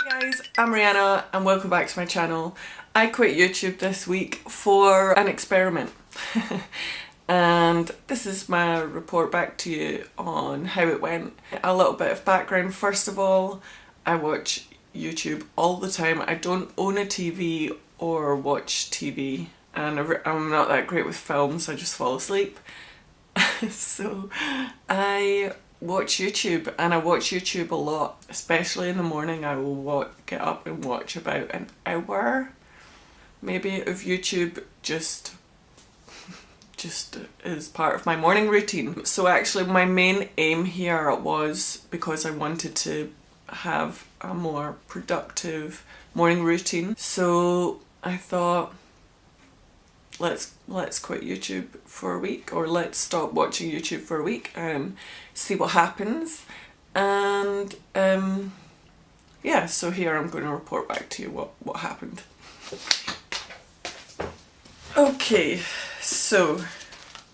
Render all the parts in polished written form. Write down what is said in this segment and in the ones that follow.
Hi guys, I'm Rihanna and welcome back to my channel. I quit YouTube this week for an experiment and this is my report back to you on how it went. A little bit of background. First of all, I watch YouTube all the time. I don't own a TV or watch TV and I'm not that great with films, I just fall asleep. So I watch YouTube and I watch YouTube a lot, especially in the morning. I will get up and watch about an hour maybe of YouTube just as part of my morning routine. So actually my main aim here was because I wanted to have a more productive morning routine. So I thought, let's quit YouTube for a week, or let's stop watching YouTube for a week and see what happens. And yeah, so here I'm going to report back to you what happened. Okay, so,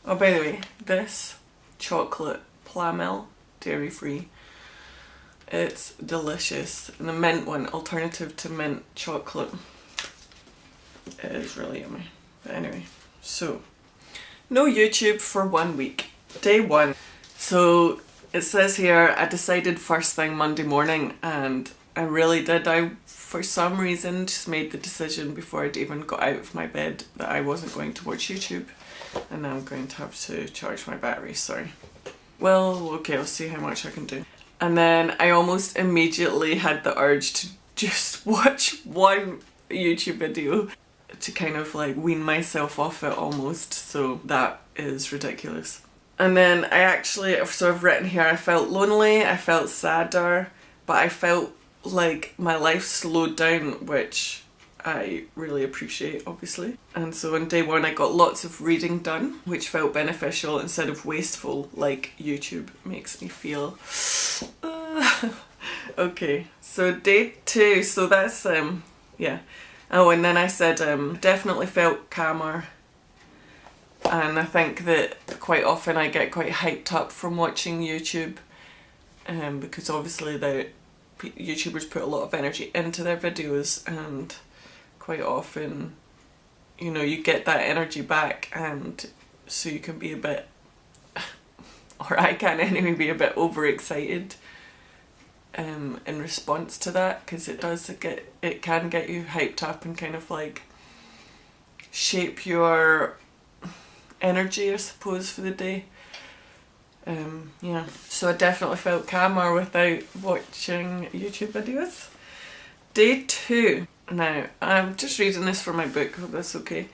oh by the way, this chocolate Plamel, dairy free, it's delicious. And the mint one, alternative to mint chocolate, it is really yummy. But anyway, so no YouTube for 1 week. Day 1. So it says here I decided first thing Monday morning, and I really did. I for some reason just made the decision before I'd even got out of my bed that I wasn't going to watch YouTube, and now I'm going to have to charge my battery, sorry. Well, okay, I'll see how much I can do. And then I almost immediately had the urge to just watch one YouTube video to kind of like wean myself off it almost, so that is ridiculous. And then I actually, so I've written here, I felt lonely, I felt sadder, but I felt like my life slowed down, which I really appreciate, obviously. And so on day 1 I got lots of reading done, which felt beneficial instead of wasteful like YouTube makes me feel. Okay, so day 2, so that's yeah. Oh, and then I said definitely felt calmer, and I think that quite often I get quite hyped up from watching YouTube, because obviously the YouTubers put a lot of energy into their videos, and quite often, you know, you get that energy back, and so you can be a bit, or I can anyway, be a bit overexcited in response to that, because it can get you hyped up and kind of like shape your energy, I suppose, for the day. Yeah, so I definitely felt calmer without watching YouTube videos. Day 2. Now, I'm just reading this from my book, hope that's okay.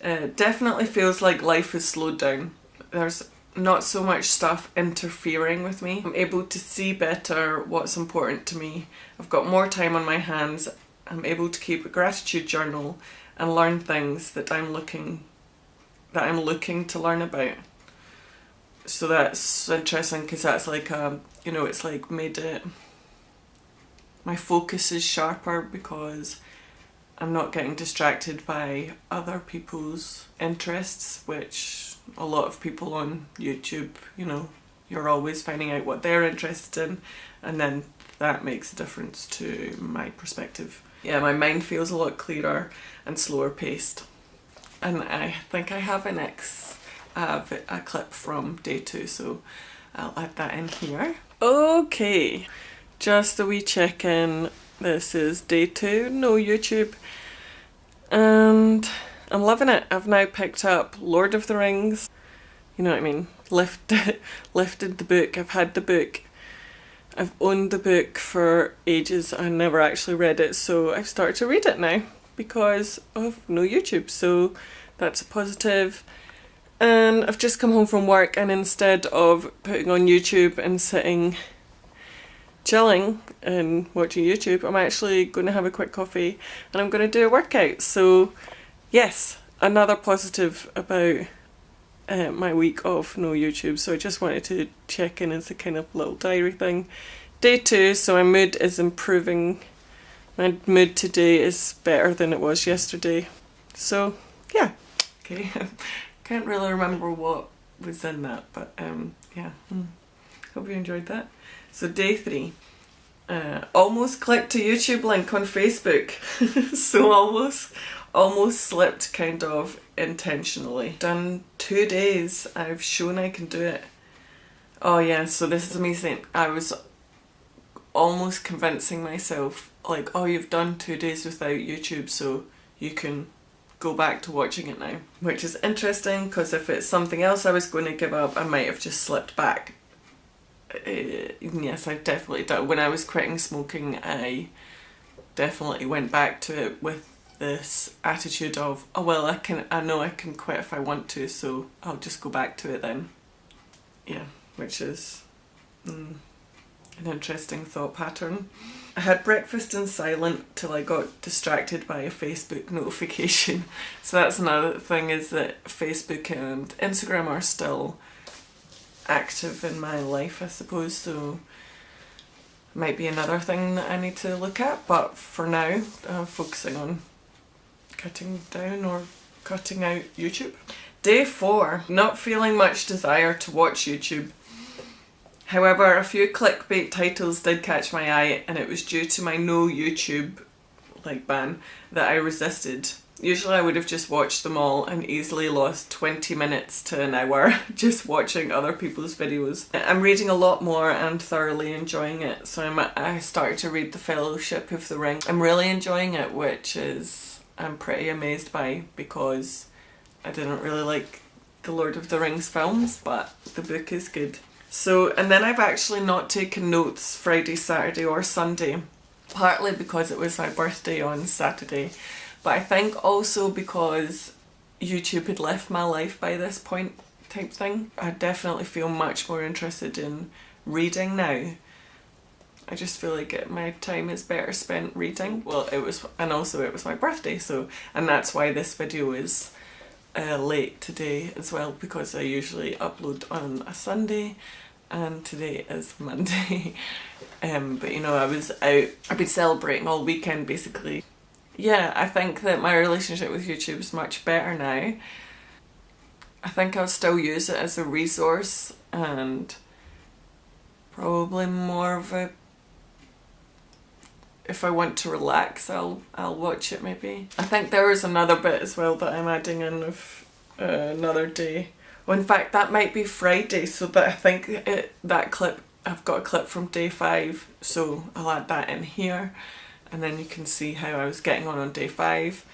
Definitely feels like life has slowed down. There's not so much stuff interfering with me. I'm able to see better what's important to me. I've got more time on my hands. I'm able to keep a gratitude journal and learn things that I'm looking to learn about. So that's interesting, because that's like you know, it's like made it, my focus is sharper because I'm not getting distracted by other people's interests, which a lot of people on YouTube, you know, you're always finding out what they're interested in, and then that makes a difference to my perspective. Yeah, my mind feels a lot clearer and slower paced. And I think I have a clip from day 2, so I'll add that in here. Okay, just a wee check-in. This is day 2, no YouTube, and I'm loving it. I've now picked up Lord of the Rings, you know what I mean, lifted the book. I've had the book, I've owned the book for ages. I never actually read it, so I've started to read it now because of no YouTube, so that's a positive. And I've just come home from work, and instead of putting on YouTube and sitting chilling and watching YouTube, I'm actually going to have a quick coffee and I'm going to do a workout. So yes, another positive about my week of no YouTube. So I just wanted to check in as a kind of little diary thing. Day 2, so my mood is improving. My mood today is better than it was yesterday. So yeah, okay. Can't really remember what was in that, but yeah. Hope you enjoyed that. So day 3. almost clicked a YouTube link on Facebook. So almost slipped kind of intentionally. Done 2 days. I've shown I can do it. Oh yeah, so this is amazing. I was almost convincing myself like, oh, you've done 2 days without YouTube, so you can go back to watching it now. Which is interesting, because if it's something else I was going to give up, I might have just slipped back. Yes, I definitely did. When I was quitting smoking, I definitely went back to it with this attitude of, oh well, I know I can quit if I want to, so I'll just go back to it then. Yeah, which is an interesting thought pattern. I had breakfast in silent till I got distracted by a Facebook notification. So that's another thing, is that Facebook and Instagram are still active in my life, I suppose, so might be another thing that I need to look at, but for now I'm focusing on cutting down or cutting out YouTube. Day 4, not feeling much desire to watch YouTube. However, a few clickbait titles did catch my eye, and it was due to my no YouTube ban that I resisted. Usually I would have just watched them all and easily lost 20 minutes to an hour just watching other people's videos. I'm reading a lot more and thoroughly enjoying it, so I started to read The Fellowship of the Ring. I'm really enjoying it, which is I'm pretty amazed by, because I didn't really like the Lord of the Rings films, but the book is good. So, and then I've actually not taken notes Friday, Saturday or Sunday, partly because it was my birthday on Saturday, but I think also because YouTube had left my life by this point type thing. I definitely feel much more interested in reading now. I just feel like my time is better spent reading. Well, it was my birthday, so, and that's why this video is late today as well, because I usually upload on a Sunday and today is Monday. But you know, I've been celebrating all weekend basically. Yeah, I think that my relationship with YouTube is much better now. I think I'll still use it as a resource, and probably more of a, if I want to relax, I'll watch it maybe. I think there is another bit as well that I'm adding in of another day. Well, in fact, that might be Friday, so that I think that clip, I've got a clip from day 5, so I'll add that in here, and then you can see how I was getting on day 5.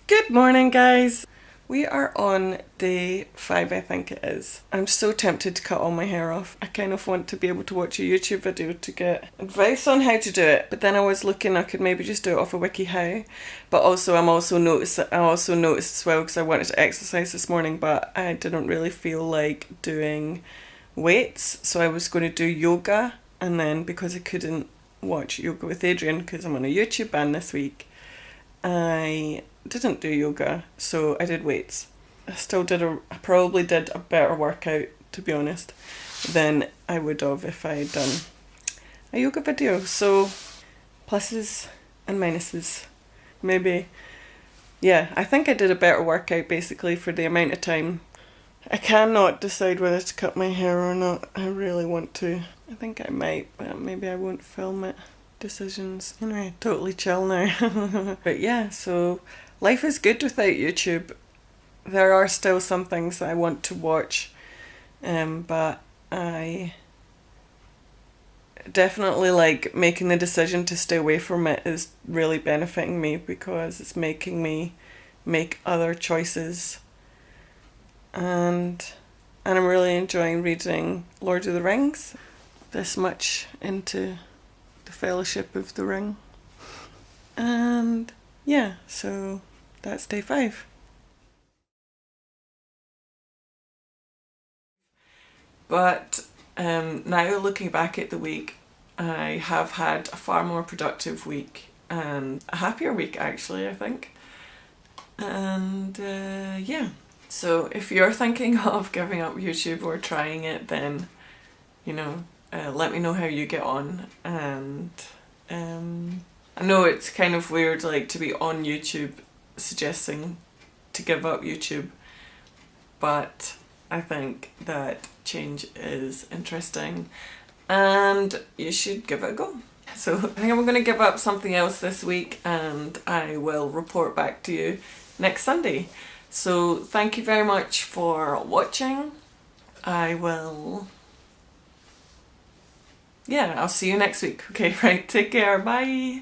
Good morning, guys! We are on day 5, I think it is. I'm so tempted to cut all my hair off. I kind of want to be able to watch a YouTube video to get advice on how to do it, but then I was looking, I could maybe just do it off a WikiHow. But also I also noticed as well, because I wanted to exercise this morning, but I didn't really feel like doing weights, so I was going to do yoga, and then because I couldn't watch Yoga with Adrian because I'm on a YouTube ban this week, I didn't do yoga, so I did weights. I probably did a better workout, to be honest, than I would have if I had done a yoga video. So pluses and minuses, maybe. Yeah, I think I did a better workout basically for the amount of time. I cannot decide whether to cut my hair or not. I really want to. I think I might, but maybe I won't film it. Decisions. Anyway, totally chill now. But yeah, so life is good without YouTube. There are still some things that I want to watch, but I definitely like making the decision to stay away from it is really benefiting me, because it's making me make other choices, and I'm really enjoying reading Lord of the Rings. This much into the Fellowship of the Ring. And yeah, so that's day 5. But now looking back at the week, I have had a far more productive week and a happier week actually, I think. And yeah, so if you're thinking of giving up YouTube or trying it, then you know, let me know how you get on. And I know it's kind of weird like to be on YouTube suggesting to give up YouTube, but I think that change is interesting and you should give it a go. So I think I'm going to give up something else this week and I will report back to you next Sunday. So thank you very much for watching. I'll see you next week. Okay, right, take care, bye.